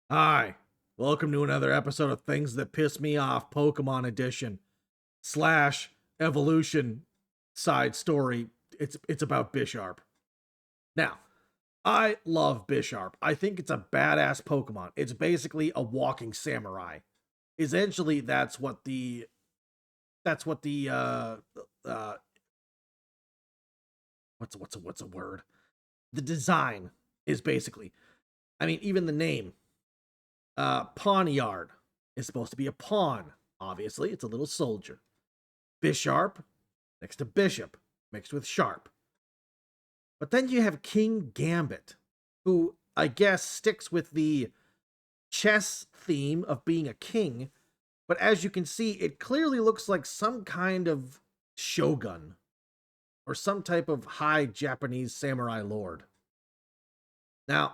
Hi, welcome to another episode of Things That Piss Me Off Pokemon Edition slash Evolution side story. It's about Bisharp. Now, I love Bisharp. I think it's a badass Pokemon. It's basically a walking samurai. Essentially, that's what the uh what's a word? The design is basically. I mean, even the name Pawniard is supposed to be a pawn. Obviously, it's a little soldier. Bisharp next to Bishop, mixed with Sharp. But then you have King Gambit, who I guess sticks with the chess theme of being a king, but as you can see, it clearly looks like some kind of shogun or some type of high Japanese samurai lord. Now,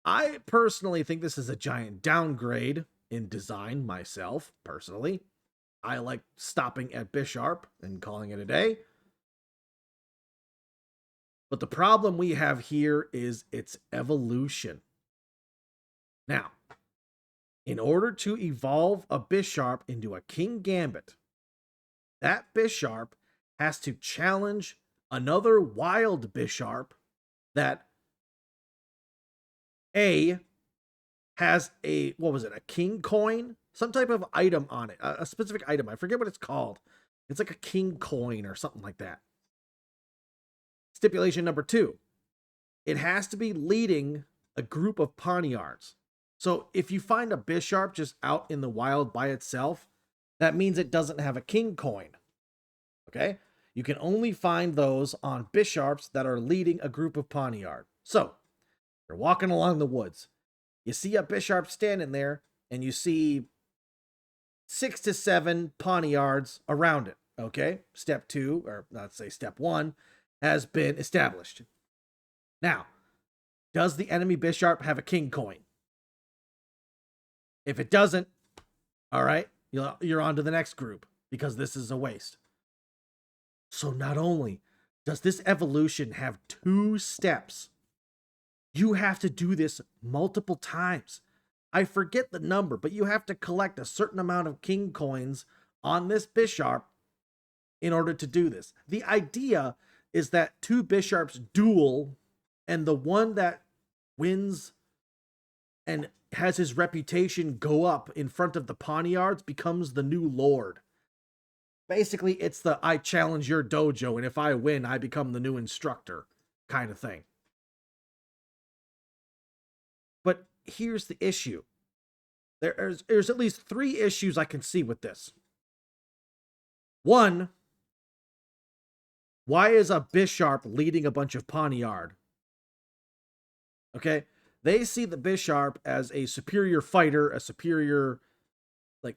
I personally think this is a giant downgrade in design myself, personally. I like stopping at Bisharp and calling it a day. But the problem we have here is its evolution. Now, in order to evolve a Bisharp into a King Gambit, that Bisharp has to challenge another wild Bisharp that A has a a king coin, some type of item on it, a specific item. I forget what it's called. It's like a king coin or something like that. Stipulation number 2, it has to be leading a group of Pawniards. So if you find a Bisharp just out in the wild by itself, that means it doesn't have a king coin. Okay? You can only find those on Bisharps that are leading a group of Pawniard. So, you're walking along the woods. You see a Bisharp standing there, and you see 6 to 7 Pawniards around it. Okay? Step 2, or let's say step 1, has been established. Now, does the enemy Bisharp have a king coin? If it doesn't, all right, you're on to the next group because this is a waste. So not only does this evolution have 2 steps, you have to do this multiple times. I forget the number, but you have to collect a certain amount of king coins on this Bisharp in order to do this. The idea is that 2 Bisharps duel, and the one that wins and has his reputation go up in front of the Pawniards becomes the new lord. Basically, it's the I challenge your dojo, and if I win, I become the new instructor kind of thing. But here's the issue. There's at least 3 issues I can see with this. 1, why is a Bisharp leading a bunch of Pawniard? Okay? They see the Bisharp as a superior fighter, a superior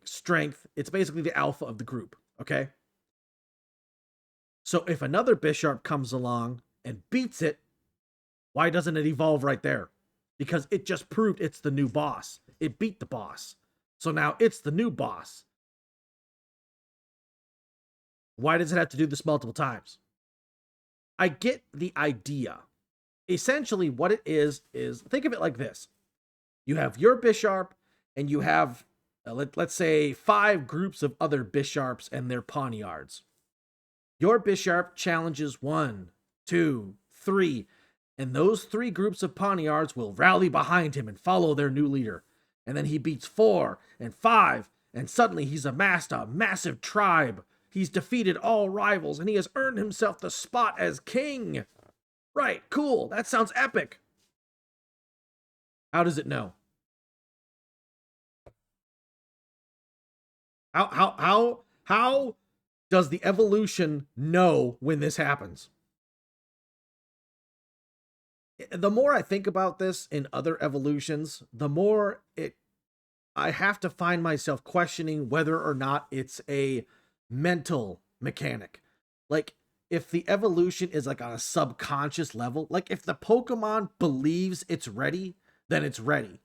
strength. It's basically the alpha of the group, okay? So if another Bisharp comes along and beats it, why doesn't it evolve right there? Because it just proved it's the new boss. It beat the boss. So now it's the new boss. Why does it have to do this multiple times? I get the idea. Essentially, what it is think of it like this. You have your Bisharp, and you have, let's say, 5 groups of other Bisharps and their Pawniards. Your Bisharp challenges 1, 2, 3, and those 3 groups of Pawniards will rally behind him and follow their new leader. And then he beats 4 and 5, and suddenly he's amassed a massive tribe. He's defeated all rivals, and he has earned himself the spot as king. Right, cool. That sounds epic. How does it know? How does the evolution know when this happens? The more I think about this in other evolutions, the more I have to find myself questioning whether or not it's a mental mechanic. Like, if the evolution is like on a subconscious level, like if the Pokemon believes it's ready, then it's ready.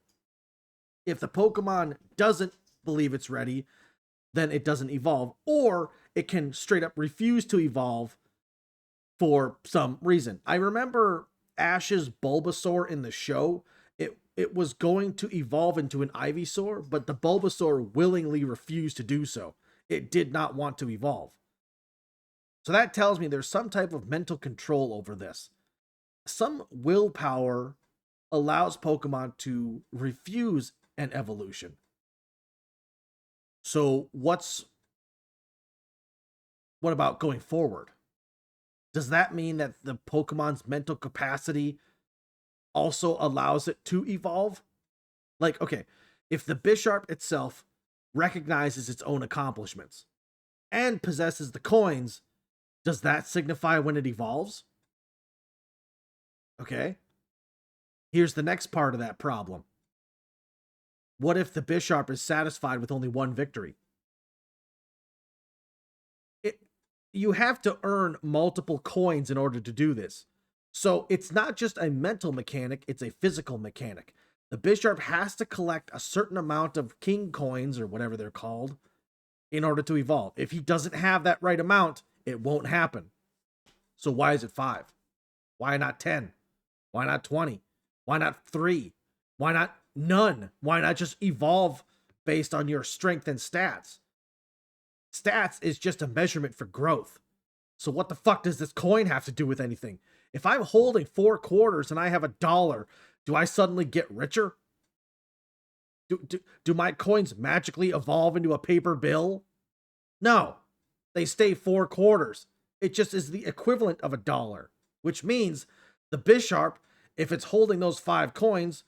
If the Pokemon doesn't believe it's ready, then it doesn't evolve, or it can straight up refuse to evolve for some reason. I remember Ash's Bulbasaur in the show. it was going to evolve into an Ivysaur, but the Bulbasaur willingly refused to do so. It did not want to evolve. So that tells me there's some type of mental control over this. Some willpower allows Pokemon to refuse an evolution. So what about going forward? Does that mean that the Pokemon's mental capacity also allows it to evolve? Like, okay, if the Bisharp itself recognizes its own accomplishments and possesses the coins, does that signify when it evolves? Okay. Here's the next part of that problem. What if the Bisharp is satisfied with only one victory? You have to earn multiple coins in order to do this. So it's not just a mental mechanic, it's a physical mechanic. The Bisharp has to collect a certain amount of king coins, or whatever they're called, in order to evolve. If he doesn't have that right amount, it won't happen. So why is it 5? Why not 10? Why not 20? Why not 3? Why not none? Why not just evolve based on your strength and stats? Stats is just a measurement for growth. So what the fuck does this coin have to do with anything? If I'm holding 4 quarters and I have $1, do I suddenly get richer? Do my coins magically evolve into a paper bill? No. They stay 4 quarters. It just is the equivalent of $1, which means the Bisharp, if it's holding those 5 coins,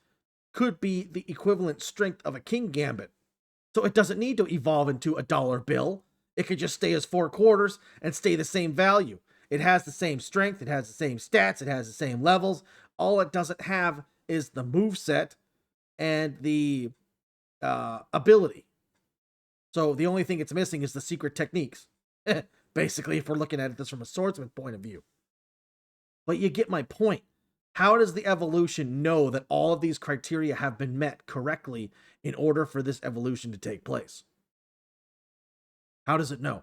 could be the equivalent strength of a King Gambit. So it doesn't need to evolve into a $1 bill. It could just stay as 4 quarters and stay the same value. It has the same strength, it has the same stats, it has the same levels. All it doesn't have is the moveset and the ability. So the only thing it's missing is the secret techniques. Basically, if we're looking at this from a swordsman point of view. But you get my point. How does the evolution know that all of these criteria have been met correctly in order for this evolution to take place? How does it know?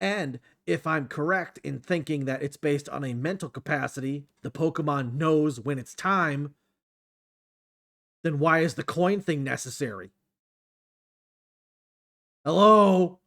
And if I'm correct in thinking that it's based on a mental capacity, the Pokemon knows when it's time, then why is the coin thing necessary? Hello?